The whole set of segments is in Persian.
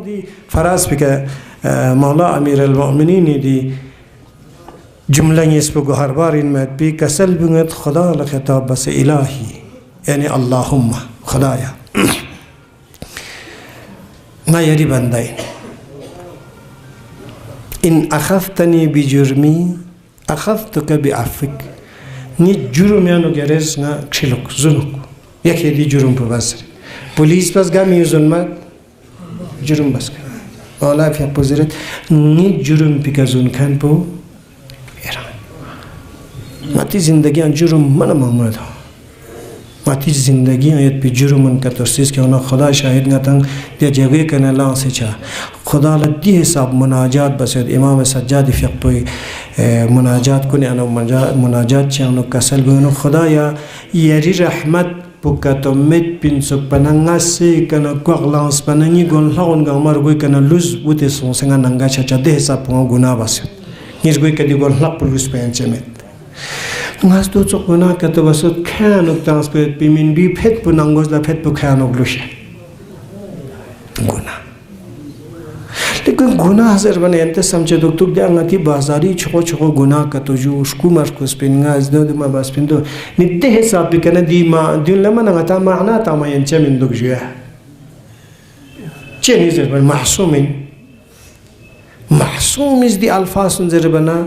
دی فراز بکه مولا امیر المؤمنین دی جمله نیست بگو هر بار این مد بی کسل بگوید خدا لخطاب بس الهی یعنی اللهم خدایا ما یری بنده این اخذتنی بجرمی اخذتک بعفوک نی جرم یانو گرز نه کشلوک زنوک یکی دی جرم پر بسری پلیس بس گمی ظلمت جرم بس کن مولا فی پذیرت نی جرم پیکزون کن پو ایران ماتی زندگی آن جرم من محمد ها ماتی زندگی آیت پی جرم من کترسیز که اونا خدا شاهد نتن دیا جگه کنه لانسی چه خدا لدی حساب مناجات بسید امام سجاد فیق پوی مناجات کنی انو مناجات چه انو کسل بگنو خدا یا یری رحمت بکاتو مت پینسو پنانگاسی کنا کوغلانس پنانی گون لاون گامار گوی کنا لوز بوده سونسنگا نانگا چاچا ده حساب پونگا گناه بسید نیز گوی کدی گون لاق پلوس پینچه مت ناس دو چو گناه کتو بسید کانوک تانس پید بیمین بی پت پو نانگوز لا پت پو کانوک لوشه گناه لیکن گناه حضر بنا انت سمجھے دو تو دیا انگا تی بازاری چکو چکو گناه کتو جو شکو مرکز پین گا از دو ما باس پین دو نیده حساب بکنه دی ما دیون لما نگا تا معنا تا ما ینچه من دو جوه چه نیزر بنا محسومین محسوم از دی الفاظ انزر بنا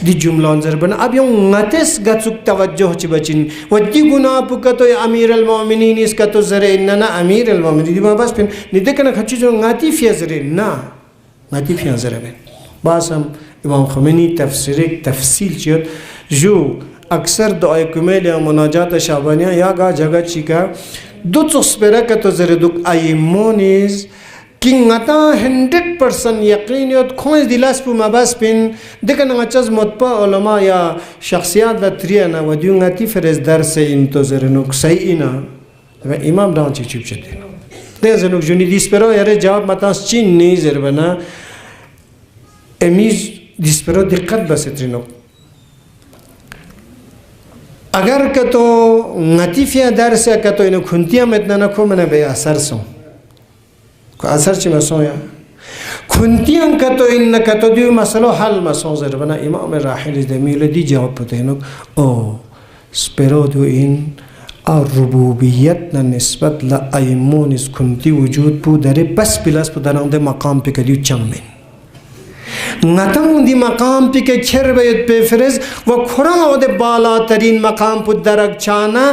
دی جمله انزر بنا اب یون نتس گتسوک توجه چی بچین و دی گناه پو کتو امیر المؤمنین اس کتو زره نه امیر المؤمنین دی ما باس پین نیده کنه خچی جو ناتی فی زره نه ناتی فی زره بین باز هم امام خمینی تفصیل چیت جو اکثر دعای کمیل یا مناجات شعبانیه یا گا جگہ چیکا دو تصبره کتو زره دوک ایمونیز कि ngata 100% यकीनियत खोज दिलास पु मबस पिन देखन ngachas motpa ulama ya shakhsiyat da triana wadiu ngati ferez darse into zernuk sayina ve imam dan çiçip çedin de zernuk juni dispero yare cevap matas cin ne zerbana emiz dispero dikkat basetrino agar ka to ngati fia darse ka to ino khuntiya metna na ko mena be asar so کو اثر چی مسون یا کنتیان کتو این کتو دیو مسئله حل مسون زر بنا امام راحل دمیل دی جواب پتینو او سپرو دو این الربوبیت نسبت لایمون از کنتی وجود بو داره بس بلاس بو درانده مقام پی کدیو چمین نتمون دی مقام پی که چر باید بفرز و کران او ده بالاترین مقام پو درک چانا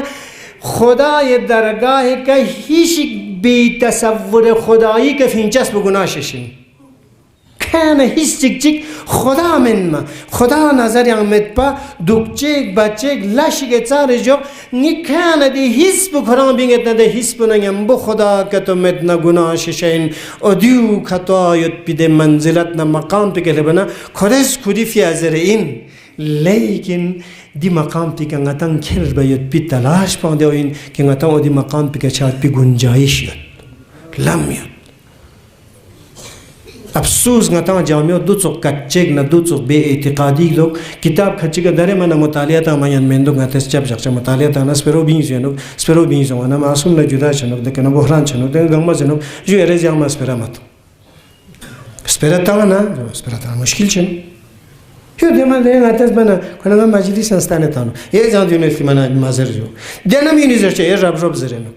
خدای درگاه که هیچ بی تصور خدایی که فینچس بگناششین کنه هیچ چک خدا من ما خدا نظر یامد پا دوکچک بچک لشگه چار جو نی کنه دی هیچ بکران بینگت نده هیچ بنگم بو خدا که تو مد نگناششین ادیو خطایت بیده منزلت نه مقام بگه بنا کدس کدی فی ازر این لیکن دی مقام پی که نگتن کل باید پی تلاش پانده و این که نگتن دی مقام پی که چاید پی گنجایش یاد لم یاد افسوس نگتن جامعه دو چوک کچک نه دو چوک بے اعتقادی دو کتاب کچک داره من مطالعه تا ماین مندو نگتس چپ شخص مطالعه تا نسپرو بینزو نو سپرو بینزو انا معصوم نجدا چنو دکنا بحران چنو دکنا گمز چنو جو ارزی هم اسپرا ماتو اسپرا تا نه اسپرا تا مشکل چنو یه دیمان دیگه نتاز بنا کنم مجلس انستانه تانو یه جان دیونستی من مازر جو دیانم یونیزر چه یه رب زرنو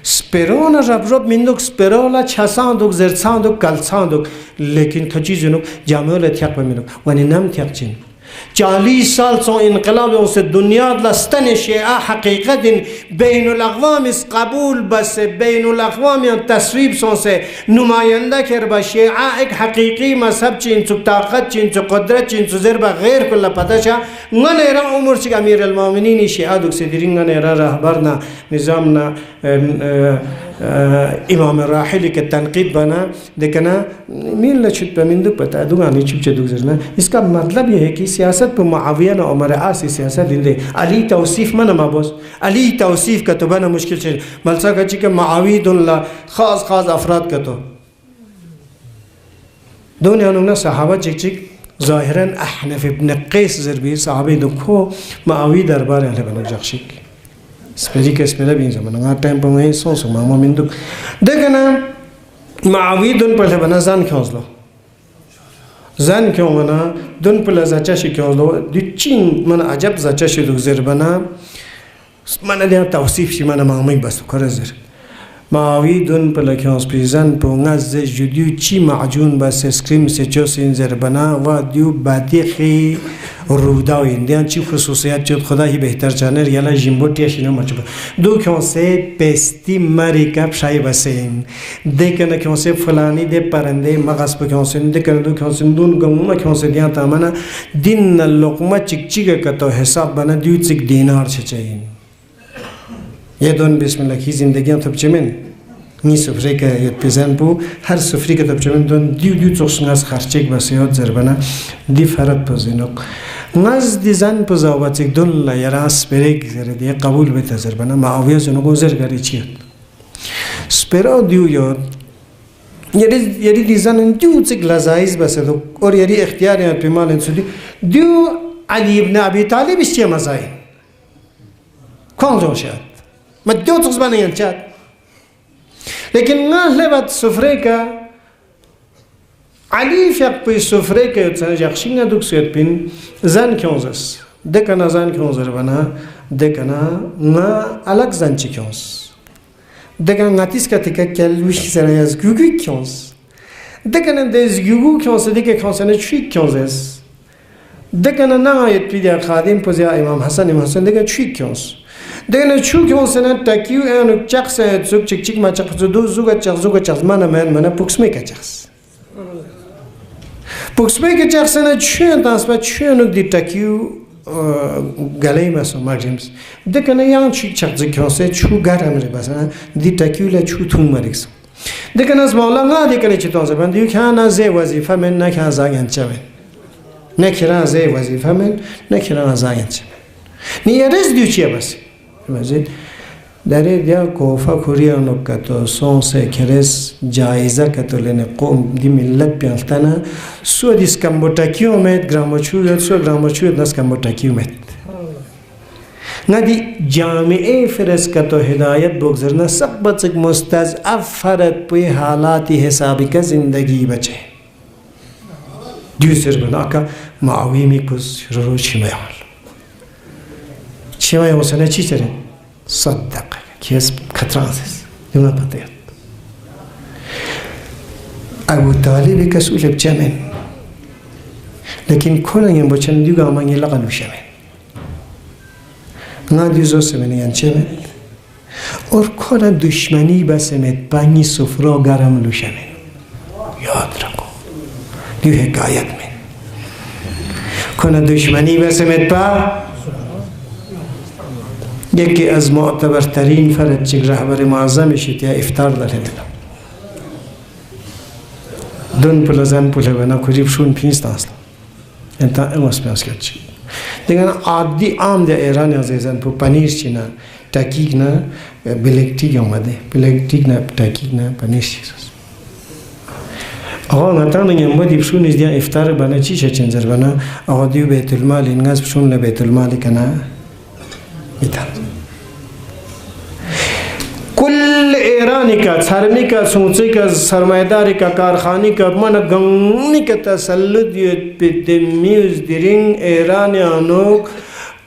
سپرون رب میندوک سپرولا چساندوک زرساندوک کلساندوک لیکن کچی جنوک جامعه لطیق بمیندوک وانی نم تیق چین 40 سال سو انقلاب اس دنیا لستن شیعه حقیقت بین الاقوام اس قبول بس بین الاقوام تصویب سو سے نمائندہ کر با شیعه ایک حقیقی مذہب چین چ طاقت چین چ قدرت چین چ زرب غیر کل پتہ چا نرا عمر چ امیر المؤمنین شیعه دک سدرین نرا رهبرنا نظامنا امام راحل کے تنقید بنا دیکھنا مین لچت بمندو پتہ دوغانی چپ چ دوزرنا اس کا مطلب یہ ہے کہ سیاست پر معاویہ نہ عمر عاص سیاست دے علی توصیف من ما بوس علی توصیف کا تو بنا مشکل چھ ملسا کا کہ معاوید اللہ خاص افراد کا تو دنیا نہ صحابہ چک ظاہرا احنف ابن قیس زربی صحابی دکھو معاوی دربار اہل بنو جخشک سپری که سپری بینجا من آن تایم پنگه سوسو ماما میندو دکنا معاویه دون پله بنا زن کیازلو زن کیو منا دون پله زچشی کیازلو دی چین من عجب زچشی دو زر بنا من دیام توصیف شی من مامی بس کار زر معاویه دون پله کیاز پیزن پونگاز جدیو چی معجون بس اسکریم سچوس این زر بنا و دیو بدیخی روداوی دیان چی خصوصیت جد خدایی بهتر جانر یلا جیمبوتیش اینو مچبه دو کیانسه پستی مری کپ شای بسین دیکنه کیانسه فلانی ده پرنده مغاز به کیانسه دیکنه دو کیانسه دون گمونا کیانسه دیان تامنا دین لقمه چیک چیکه کتو حساب بنا دیو چیک دینار چچین یه دون بسم الله کی زندگیان تب چمن نی سفره که یاد پیزن بو هر سفری که تب چمن دون دیو توسناس خرچک بسیار زربنا دی فرد پزینق ناز دیزن پزاوات یک دل یراس برگ زردی قبول بهت زربنا معاویه زنگو زرگری چیت سپرا دیو یاد یری دیزن دیو چیک لزایز بسه دو اور یری اختیاریات پیمان انسودی دیو علی ابن ابی طالب است چه مزای کون جوشات ما دیو تقصبانه ینچات لیکن نه لبات سفره که علی فیق پی سفره که یتسان جاکشینga دوکسیت پین زن کیونزس دکنا زن کیونزر بنا دکنا نه الگ زن چی کیونز دکنا ناتیس کتی که کلویش سر از گوگو کیونز دکنا دز گوگو کیونز دیگه کیونزنه چی کیونزس دکنا نه آیت پیدا خادم پوزیا امام حسن دیگه چی کیونز دکنا چو کیونزنه تکیو اینو چخسه زوگ چک چک ما چخس دو زوگ چخس منه پوکس میکه چخس پوکسبه که چخسنه چون تاسبه چون دی تکیو گلی مسو ماجیمز دکنه یان چی چخزی کیاسه چو گرم ری بسنه دی تکیو ل چو تون مریکس دکنه از مولا نه دکنه چی تازه بند دیو که نه زی وظیفه من نه که از آگن چمن نه که نه زی وظیفه من نه که نه از آگن چمن نیارز دیو چیه بسی مزید داره دیا کوفا کوریانو کتو سونسه کرس جایزه کتو لینه قوم دی ملت بیانتنا سو دیس کمبوتاکیو مید گراماچویت سو گراماچویت نس کمبوتاکیو مید ندی جامعه فرس کتو هدایت بگذرنا سب بچک مستضعف فرد پوی حالاتی حسابی که زندگی بچه دیو سر بنا که معاویه میکوز رو چیمایال چیمایال سنه چی چره؟ صادق کیس کترانسیس دیونا پاتیات ابو طالب کسول بچمن لیکن کلا یم بچن دیگه آمانی لقلو شمن نادی زوس من ینچمن اور کلا دشمنی بسمت پنی سفرا گرم لو شمن یاد رکو دیو حکایت من کلا دشمنی بسمت پا یکی از معتبرترین فرد چک رهبر معظمشید یا افطار داره دلم دون پل زن پل بنا کریب شون پیست اصلا انتا اماس پیاس کرد چی دیگه عادی عام ده ایرانی عزیزان پو پنیر چی نه تاکیگ نه بلکتیگ اومده بلکتیگ نه تاکیگ نه پنیر چیز آقا نتانه یم با دیب شون از دیا افطار بنا چی چه چنزر بنا آقا دیو بیت المال اینگاز شون لبیت المال کنه میتن کل ایرانی کا سرمی کا سوچی کا سرمایداری کا کارخانی کا من گنگی کا تسلط یه میوز دیرین ایرانی آنو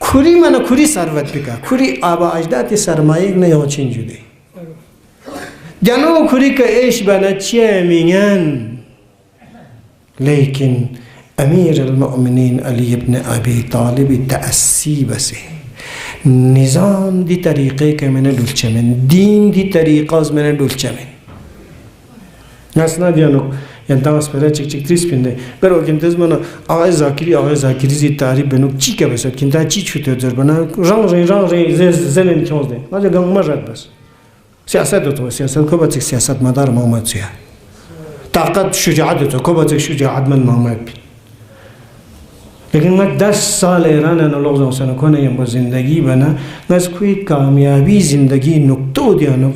کری من کری ثروت بکا کری آبا اجدادی سرمایه نه یا چین جوده جنو کری کا ایش بنا چیه میگن لیکن امیر المؤمنین علی ابن ابی طالب تأسی بسه نظام دی طریقه که من دلچمن دین دی طریقه از من دلچمن نسنا دیانو یعنی تماس پره چک چک تریس پینده برای کنتز منا آقای ذاکری زی تعریف بنو چی که بسید کنتا چی چوته در بنا رنگ زنن کنز ده ماذا گم مرد بس سیاست تو سیاست کو بچه سیاست مدار محمد سیاه طاقت شجاعت تو کو بچه شجاعت من محمد بی لیکن من 10 سال ایران لغزم سنو کنه یم با زندگی بنا نز کوئی کامیابی زندگی نکتو دیانو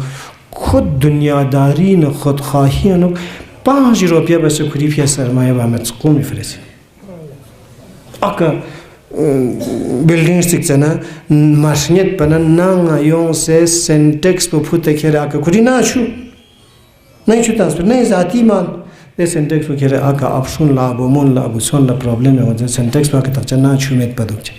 خود دنیاداری نو خود خواهی نو 5 روپیه بس کری فی سرمایه با متسقو میفرسی آکا बिल्डिंग सिक्चना मार्शनेट पना ना यों से सेंटेक्स पे फुटे खेरा आका कुड़ी ना छू नहीं छूता उस पर नहीं जाती मान ये सेंटेक्स पे खेरा आका ऑप्शन लाभो मन लाभो सोन ला प्रॉब्लम है वजह सेंटेक्स पे आके तक ना छू में पदुक चे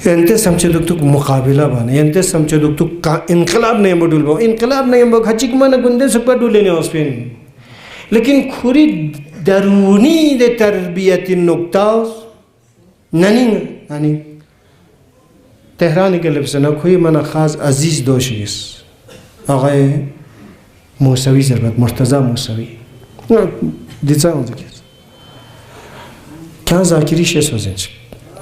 यंते समझे दुख तुक मुकाबला बने यंते समझे दुख तुक का इंकलाब नहीं मॉडल बो इंकलाब नहीं बो खचिक मन गुंडे सुपर डूले ने उस पे लेकिन खुरी दरूनी दे तरबियती नुक्तास नहीं यानी तेहरान के लिप्स ना कोई मना खास अजीज दोषीस आगे मूसवी ज़रूरत मुर्तज़ा मूसवी दिशा होती है क्या ज़ाकरी शेष हो जाए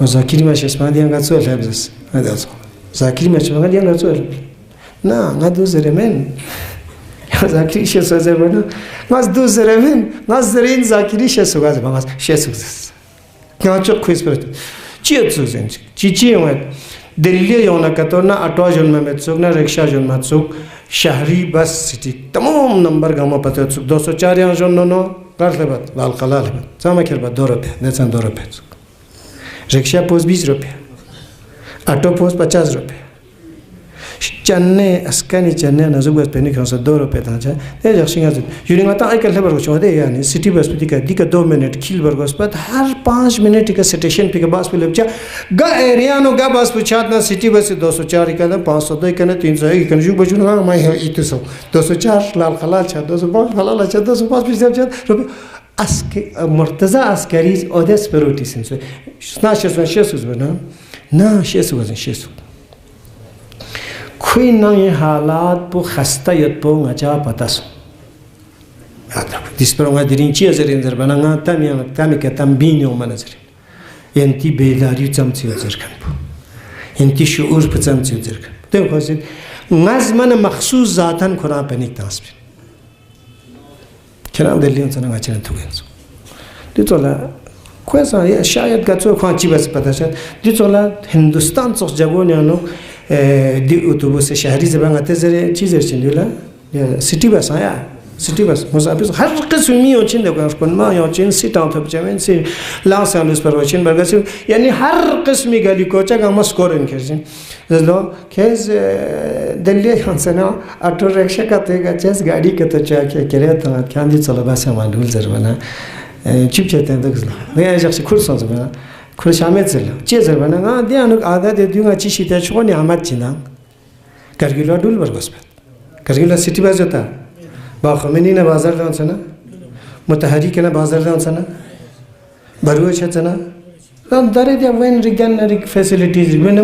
और ज़ाकरी में शेष मां दिया गाज़ो है बस आधा सो ज़ाकरी में शेष मां दिया गाज़ो है ना गाज़ो ज़रेमेन ज़ाकरी शेष हो जाए बना गाज़ो ज़रेमेन गाज़ ज़रेन ज़ाकरी शेष हो गाज़ बांस शेष हो जाए क्या चुक खुश पर चीज़ सुझें चीज़ें हैं दिल्ली योना कतोना ऑटो जोन में चुक ना रिक्शा जोन में चुक शहरी बस सिटी तमाम नंबर गाँव में पता चुक 204 यहाँ जोन नो कर ले बात लाल कला ले बात सामा खेल बात 2 रुपये नेचन 2 रुपये चुक रिक्शा पोस्ट 20 रुपये ऑटो पोस्ट 50 रुपये चन्ने अस्कनी चन्ने नज़ुक बस पेनी खाओ 2 रुपये था चाहे ये जैसे यहाँ से यूनिंग आता है कल बरगोश होते हैं यानी सिटी बस पे दिक्कत 2 मिनट खिल बरगोश पर हर 5 मिनट का स्टेशन पे का बस पे लग जा गा एरिया नो गा बस पूछा ना सिटी बस से 204 का ना 502 का ना 301 का जो बचूँ ना मैं है इतने सौ 204 लाल खला अच्छा 205 खला अच्छा 205 पिछले अच्छा रुपये अस्के मुर्तज़ा अस्करी ओदेस पेरोटी से ना शेष बना ना शेष हुआ शेष कोई ना ये हालात पो खस्ता यत पो ngaca pataso ada disperonga dirinci azerinzer bananga tami ka tambinyo manazir enti bedari tsamtsi azerkan po enti shuur po tsamtsi azerkan तो खोसे ngazman मखसूस ज़ातन खुरान पे निक तास्प क्या दिल्ली में चना गाचन तो गए तो ला कोई सा ये शायद गाचो खांची बस पता चल तो हिंदुस्तान सोच जगों ने आनो दी उत्तोबुस शहरी ज़बान आते ज़रे चीज़ें चंदुला सिटी बस आया सिटी बस मुसाफिर हर किस्म में होचीन देखो आप कौन माँ होचीन सिट आउट ऑफ जमीन से लास्ट साल उस पर होचीन बरगद से यानी हर किस्म गाली कोचा का मस कोरन खेचीन ज़लो खेच दिल्ली हंसना ऑटो रिक्शा का तेगा चेस गाड़ी का तो चाह के करे तो क्या नहीं चलो बस हम आलूल ज़रबना चुप चलते हैं तो ज़लो मैं आज ऐसे खुश हूँ ज़रबना खुश आमेद ज़लो चीज़ ज़रबना हाँ दिया अनुक आधा दे दूँगा चीज़ इतना छोड़ नहीं आमद चिना करगिला डूल बरगद पर करगिला सिटी बस होता باخمینی نه بازار دانسنا متحری کنه بازار دانسنا بروش هستنا لام داره دیا وین ریگن ریگ فسیلیتیز ریگن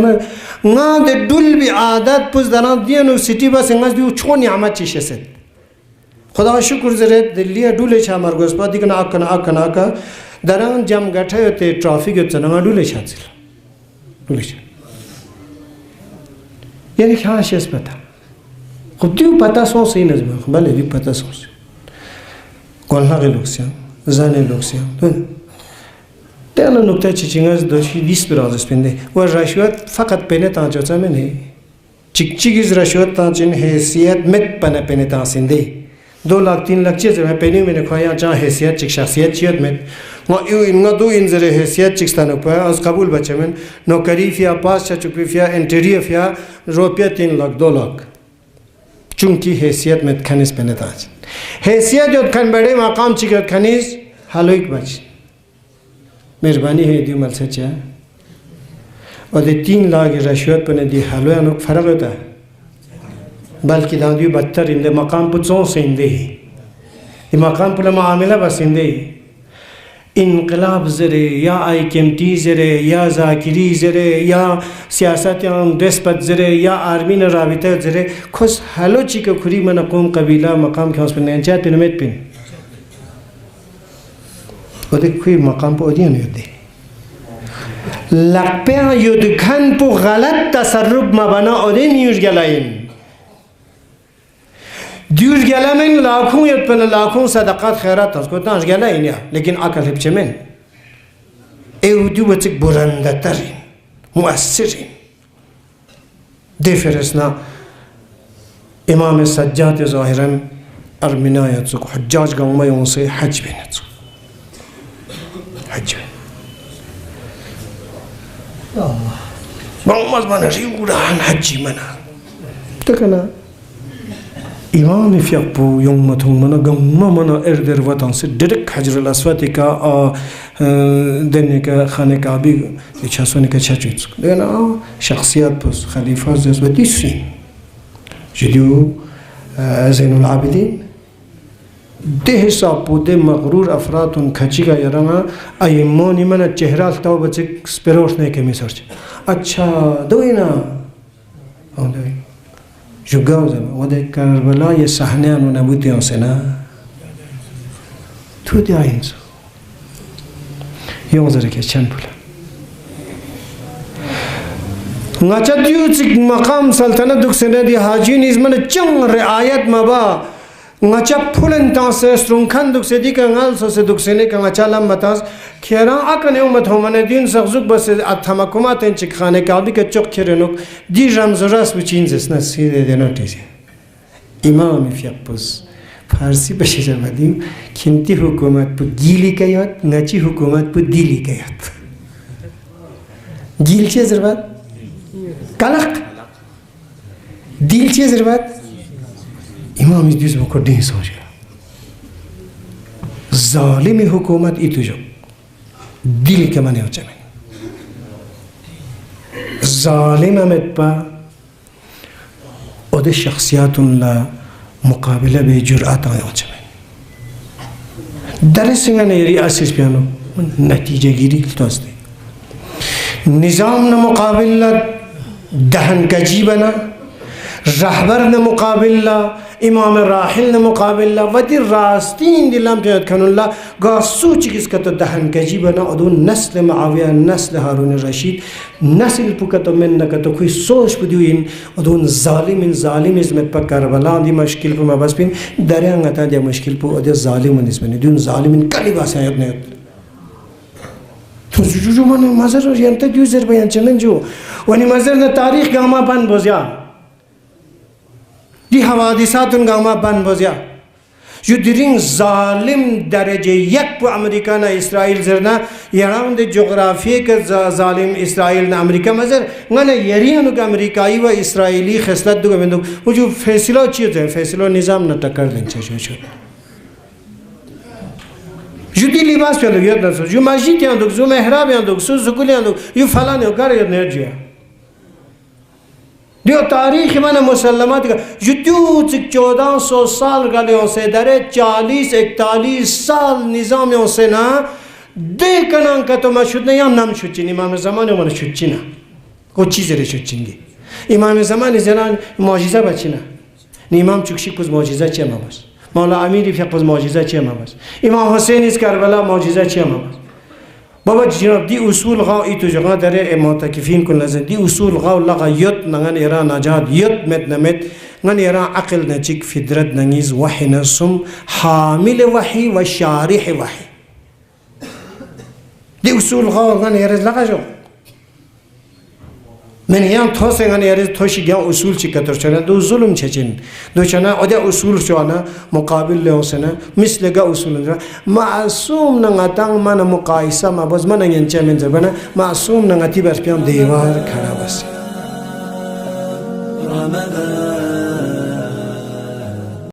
ما ده دول بی عادت پس دارن دیانو سیتی باس انگاز بیو چون نعمت چیشه سد خدا شکر زره دلی دوله چه مرگوز با دیگه آکا دارن جام گठه होते ट्रैफिक होते ना डूले छातील डूले यानी क्या शेष पता खुद ही पता सोच ही नहीं है भले भी पता सोच कौन सा के लोग से जाने लोग से तो तेरा नुक्ता चिचिंगास दोषी दिस पर आज़ स्पेंडे वो रशवत फ़कत पहने तांचो चाहे नहीं चिकचिकिस रशवत तांचन हैसियत में पहने तांसिंदे 2 लाख 3 लाख चीज़ में पहने मैंने खाया चाह हैसियत चिक शख्सियत चीज़ में वो इनका 2 इंजरे हैसियत चिकस्तान ऊपर आज कबूल बच्चे में नौकरी फिया पास चुपी फिया इंटीरियर फिया रुपया 3 लाख 2 लाख चूँकि हैसियत में खनिज पहने ताज हैसियत जो खन बड़े मकाम चिकट खनिज हालो एक बच मेहरबानी है दी मल सच्चा और ये 3 लाख रशवत पने दी हालो या नुक फर्क होता है बल्कि दांडी बदतर इंदे मकाम पुचों से इंदे ये मकाम पुला मामला बस इंदे انقلاب زره یا آیکمتی زره یا ذاکری زره یا سیاستیان دسپت زره یا آرمین رابطه زره کس حلو چی که خوری من قوم قبیله مقام که هست پنه انچات پنه میت پنه و ده کوئی مقام پا اودیان یوده لقپیان یودکن پو غلط تصرف مبانا اوده نیوش گلاین دیوش گله من لاکھوں یا پن لاکھوں صدقات خیرات اس کو تاش گله اینیا لیکن عقل ہے چمن ایو دیو بچک برنده ترین مؤثرین دی فرسنا امام سجاد ظاهرا ارمنایت سو حجاج گاوما یون سے حج بینت حج Bangmas mana riuran haji mana. Takana. Imam fiyapu yung matung mana gamma mana erder vatan se direct Hajar al-Aswad ka denne ka khane Kaaba chasone ka chachut. Dena shakhsiyat pos khalifa zazwati si. Jeliu Zainul Abidin ده حساب بوده مغرور افرادون کچیگا یارنا ایمانی من چهره التاو بچه سپروش نه که میسرچ اچھا دوینا آن دوی جوگاو زمان و ده کربلا یه صحنه انو نبودی آنسه نه تو دی آینزو یه مزاره که چند بولا نچه دیو چک مقام سلطنت دکسنه دی حاجی نیز من چنگ رعایت مبا ngacha phulen ta se strungkhan duk se dika ngal so se duk se ne ka ngacha lam matas khera akane umat homane din sagzuk bas athamakuma ten chik khane Kaaba ke chok kherenok di ramzoras bichin zesna sire denotisi imam fiapus farsi bashi jamadim kinti hukumat bu gili kayat ngachi hukumat bu dili kayat gil che zerbat kalak dil che zerbat امام دیز بکردین سوچه ظالم حکومت ای تو جو دل که منی هو چمین ظالم امت با او ده شخصیاتون لا مقابله به جرأت آنی هو چمین درسنگا نیری اسیس بیانو نتیجه گیری توستی نظام نمقابل دهن کجی بنا رهبر نمقابل امام راحل نمقابل ودی راستین دلم پیاد کنون لا گاسو چیز کتو دهن کجی بنا ادون نسل معاویہ نسل هارون رشید نسل پکتو من نکتو کوئی سوچ بدیو این ادون ظالم ازمت پا کربلا دی مشکل پا مباس بین دریان غتا دی مشکل پا ادی ظالم نسبنی دون ظالمین کلی باسی آیت نیت تو جو من مزر ینتا دیو زر بیان چمن جو ونی مزر دا تاریخ گاما بند بزیا دی حوادثاتون گاما بند بزیا جو دیرین ظالم درجه یک پو امریکا نا اسرائیل زرنا یران دی جغرافیه که ظالم اسرائیل نا امریکا مزر نگانا یریانو که امریکایی و اسرائیلی خسلت دو گمندو و جو فیصلو چیز ہے فیصلو نظام نا تکر دن چه جو دی لباس پیاندو یاد نسو جو مسجد یاندو جو محراب یاندو سو زکول یاندو یو فلان یو گر یاد نرجیا دیو تاریخ من مسلمات کا جو 1400 سال گلیوں سے درے 40-41 سال نظامیوں سے نا دیکنان کا تو مشہود نہیں یا نام شدچین امام زمان من شدچینا کوئی چیز رہ شدچینگی امام زمان زنان معجزہ بچینا امام چکشی پوز معجزہ چی امام بس مولا امیری فیق پوز معجزہ چی امام بس امام حسین از کربلا معجزہ چی امام بس بابا جناب دی اصول غاو ایتو جغا داره معتکفین کن لازم دی اصول غاو لغا یت نغن ایران نجاد یت مت نمت نغن ایران عقل نچک فدرت نگیز وحی نسم حامل وحی و شارح وحی دی اصول غاو نغن ایرز لغا جو من یان توسه نغن ایرز توشی گیا اصول چی کتر چنه دو ظلم چچین دو چنه اده اصول شوانا مقابل لیوسنه مثل گا اصول نجا معصوم نغتان من مقایسه ما باز من ینچه من زبانه معصوم نغتی برش پیام دیوار کنا بسی